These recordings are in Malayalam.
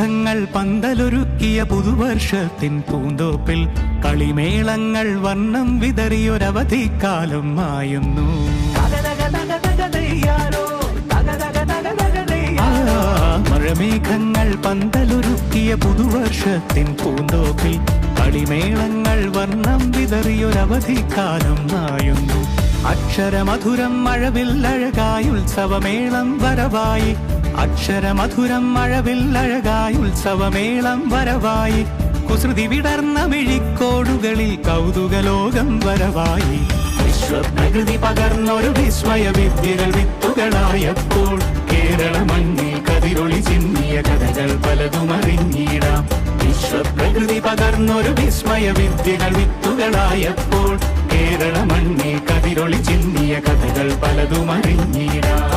മഴമേഘങ്ങൾ പന്തലൊരുക്കിയ പുതുവർഷത്തിൻ പൂന്തോപ്പിൽ കളിമേളങ്ങൾ വർണ്ണം വിതറിയൊരവധിക്കാലം മായുന്നു. മഴമേഘങ്ങൾ പന്തലൊരുക്കിയ പുതുവർഷത്തിൻ പൂന്തോപ്പിൽ കളിമേളങ്ങൾ വർണ്ണം വിതറിയൊരവധിക്കാലം മായുന്നു. അക്ഷരമധുരം മഴവില്ലഴകായി ഉത്സവമേളം വരവായി. അക്ഷരമധുരം മഴവില്ലഴകായി ഉത്സവമേളം വരവായി. കുസൃതി വിടർന്ന മിഴിക്കോടുകളിൽ കൗതുകലോകം വരവായി. വിശ്വപ്രകൃതി പകർന്നൊരു വിസ്മയ വിദ്യകൾ വിത്തുകളായപ്പോൾ കേരള മണ്ണിൽ കതിരൊളി ചിന്നിയ കഥകൾ പലതും അറിഞ്ഞിടാം. വിശ്വപ്രകൃതി പകർന്നൊരു വിസ്മയ വിദ്യകൾ വിത്തുകളായപ്പോൾ കേരള മണ്ണിൽ കതിരൊളി ചിന്നിയ കഥകൾ പലതും അറിഞ്ഞിടാം.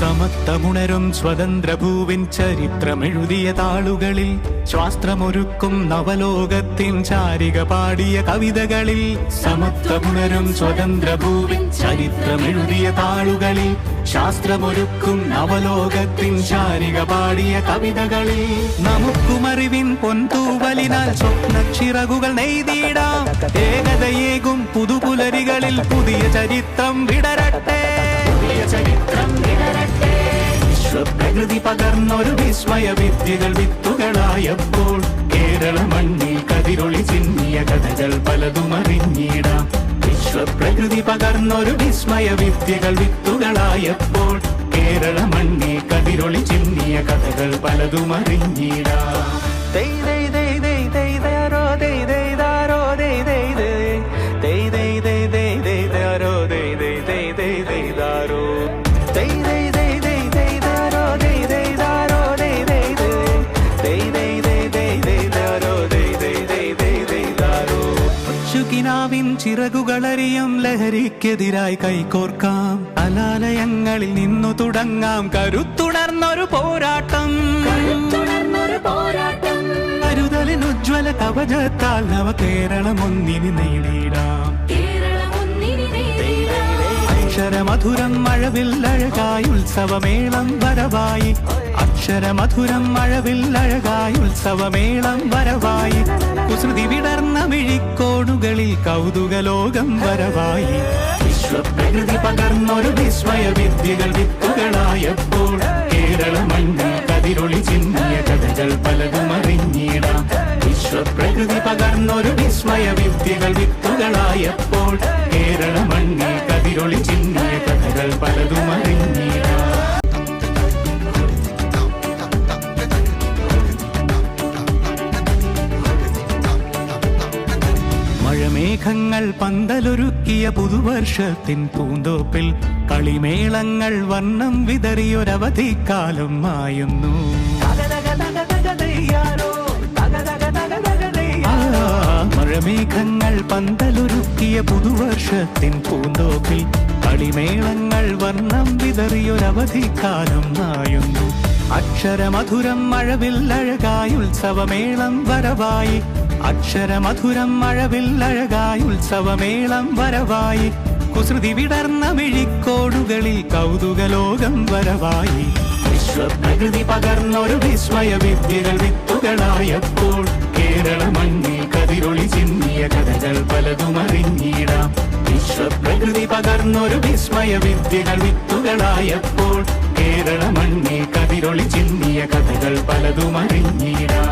സമത്വമുണരും സ്വതന്ത്രഭൂവിൻ ചരിത്രമെഴുതിയ താളുകളിൽ ശാസ്ത്രമൊരുക്കും നവലോകത്തിൻ ചാരിക പാടിയ കവിതകളിൽ. സമത്വമുണരും സ്വതന്ത്രഭൂവിൻ ചരിത്രമെഴുതിയ താളുകളിൽ ശാസ്ത്രമൊരുക്കും നവലോകത്തിൻ ചാരിക പാടിയ കവിതകളിൽ. നമുക്കുമറിവിൻ പൊൻതൂവലിനാൽ സ്വപ്നച്ചിറകുകൾ നെയ്തിടാം. ഏകതയേകും പുതുപുലരികളിൽ പുതിയ ചരിത്രം വിടരട്ടെ. വിശ്വപ്രകൃതി പകർന്നൊരു വിസ്മയ വിദ്യകൾ വിത്തുകളായപ്പോൾ കേരള മണ്ണിൽ കതിരൊളി ചിന്നിയ കഥകൾ പലതും അറിഞ്ഞിടാം. വിശ്വപ്രകൃതി പകർന്നൊരു വിസ്മയ വിദ്യകൾ വിത്തുകളായപ്പോൾ കേരള മണ്ണിൽ കതിരൊളി ചിന്നിയ കഥകൾ പലതും അറിഞ്ഞിടാം. ചിറകുകളറിയും ലഹരിക്കെതിരായി കൈകോർക്കാം. കലാലയങ്ങളിൽ നിന്നു തുടങ്ങാം കരുത്തുണർന്നൊരു പോരാട്ടം. കരുതലിനുജ്വല കവചത്താൽ നവ കേരളം ഒന്നിനി നേടിയിടാം. അക്ഷരമധുരം മഴവില്ലഴകായി ഉത്സവമേളം വരവായി. അക്ഷരമധുരം മഴവില്ലഴകായി ഉത്സവമേളം വരവായി. കുസൃതി വിടർന്ന മിഴിക്കോടുകളിൽ കൗതുകലോകം വരവായി. വിശ്വപ്രകൃതി പകർന്നൊരു വിസ്മയ വിദ്യകൾ വിത്തുകളായപ്പോൾ കേരള മണ്ണിൽ കതിരൊളി ചിന്നിയ കഥകൾ പലതും അറിഞ്ഞിടാം. വിശ്വപ്രകൃതി പകർന്നൊരു വിസ്മയ വിദ്യകൾ വിത്തുകളായപ്പോൾ കേരള മണ്ണിൽ കതിരൊളി ചിന്നിയ കഥകൾ പലതും അറിഞ്ഞിടാം. മഴമേഘങ്ങൾ പന്തലൊരുക്കിയ പുതുവർഷത്തിൻ പൂന്തോപ്പിൽ കളിമേളങ്ങൾ വർണ്ണം വിതറിയൊരവധിക്കാലം മായുന്നു. മഴമേഘങ്ങൾ പന്തലൊരുക്കിയ പുതുവർഷത്തിൻ പൂന്തോപ്പിൽ കളിമേളങ്ങൾ വർണ്ണം വിതറിയൊരവധിക്കാലം മായുന്നു. അക്ഷരമധുരം മഴവില്ലഴകായി ഉത്സവമേളം വരവായി. അക്ഷരമധുരം മഴവില്ലഴകായി ഉത്സവമേളം വരവായി. കുസൃതി വിടർന്ന മിഴിക്കോടുകളിൽ കൗതുകലോകം വരവായി. വിശ്വപ്രകൃതി പകർന്നൊരു വിസ്മയ വിദ്യകൾ വിത്തുകളായപ്പോൾ കേരള മണ്ണിൽ കതിരൊളി ചിന്നിയ കഥകൾ പലതും അറിഞ്ഞിടാം. വിശ്വപ്രകൃതി പകർന്നൊരു വിസ്മയ വിദ്യകൾ വിത്തുകളായപ്പോൾ കേരള മണ്ണിൽ കതിരൊളി ചിന്നിയ കഥകൾ പലതും അറിഞ്ഞിടാം.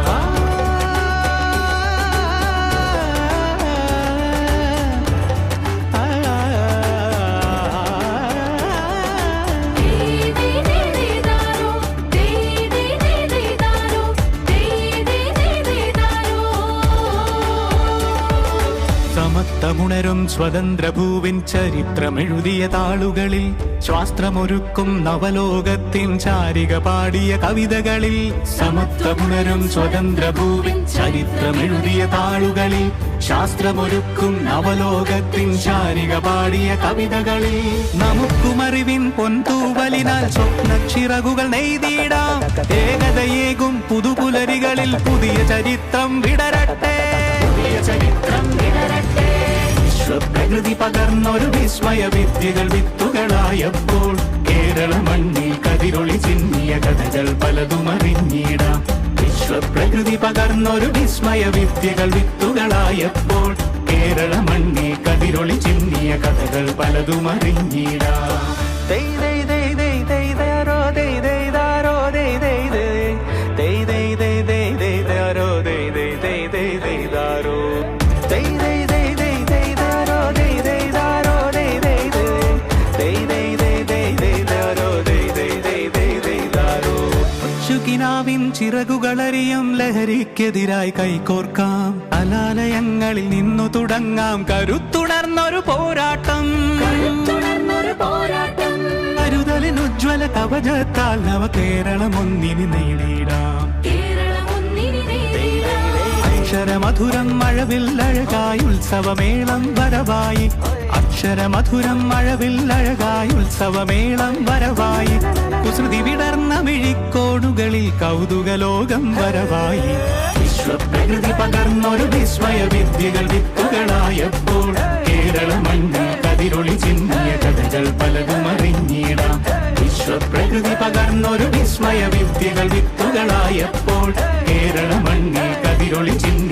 സമർത്ഥമുണരും സ്വതന്ത്ര ഭൂവിൻ ചരിത്രമെഴുതിയ താളുകളിൽ ശാസ്ത്രമൊരുക്കും നവലോകത്തിൻ ചാരിക പാടിയ കവിതകളിൽ സമത്വമുണരും സ്വതന്ത്ര ഭൂവിൻ ചരിത്രമെഴുതിയ താളുകളിൽ ശാസ്ത്രമൊരുക്കും നവലോകത്തിൻ ചാരിക പാടിയ കവിതകളിൽ നമുക്കുമറിവിൻ പൊൻതൂവലിനാൽ സ്വപ്നച്ചിറകുകൾ നെയ്തിടാം ഏകതയേകും പുതുപുലരികളിൽ പുതിയ ചരിത്രം വിടരട്ടെ വിശ്വപ്രകൃതി പകർന്നൊരു വിസ്മയ വിദ്യകൾ വിത്തുകളായപ്പോൾ കേരള മണ്ണിൽ കതിരൊളി ചിന്നിയ കഥകൾ പലതും അറിഞ്ഞിടാം വിശ്വപ്രകൃതി പകർന്നൊരു വിസ്മയ വിദ്യകൾ വിത്തുകളായപ്പോൾ കേരള മണ്ണിൽ കതിരൊളി ചിന്നിയ കഥകൾ പലതും അറിഞ്ഞിടാം ിൻ ചിറകുകളറിയും ലഹരിക്കെതിരായി കൈകോർക്കാം കലാലയങ്ങളിൽ നിന്നു തുടങ്ങാം കരുത്തുണർന്നൊരു പോരാട്ടം കരുതലിൻ ഉജ്ജ്വല കവചത്താൽ നവ കേരളം ഒന്നിന് നേടിയിടാം അക്ഷരമധുരം മഴവില്ലഴകായി ഉത്സവമേളം വരവായി അക്ഷരമധുരം മഴവില്ലഴകായി ഉത്സവമേളം വരവായി കുസൃതി വിടർന്ന മിഴിക്കോണുകളിൽ കൗതുകലോകം വരവായി വിശ്വപ്രകൃതി പകർന്നൊരു വിസ്മയ വിദ്യകൾ വിത്തുകളായപ്പോൾ കേരള മണ്ണിൽ കതിരൊളി ചിന്നിയ കഥകൾ പലതും അറിഞ്ഞിടാം വിശ്വപ്രകൃതി പകർന്നൊരു വിസ്മയ വിദ്യകൾ വിത്തുകളായപ്പോൾ കേരള മണ്ണിൽ കതിരൊളി ചിന്നി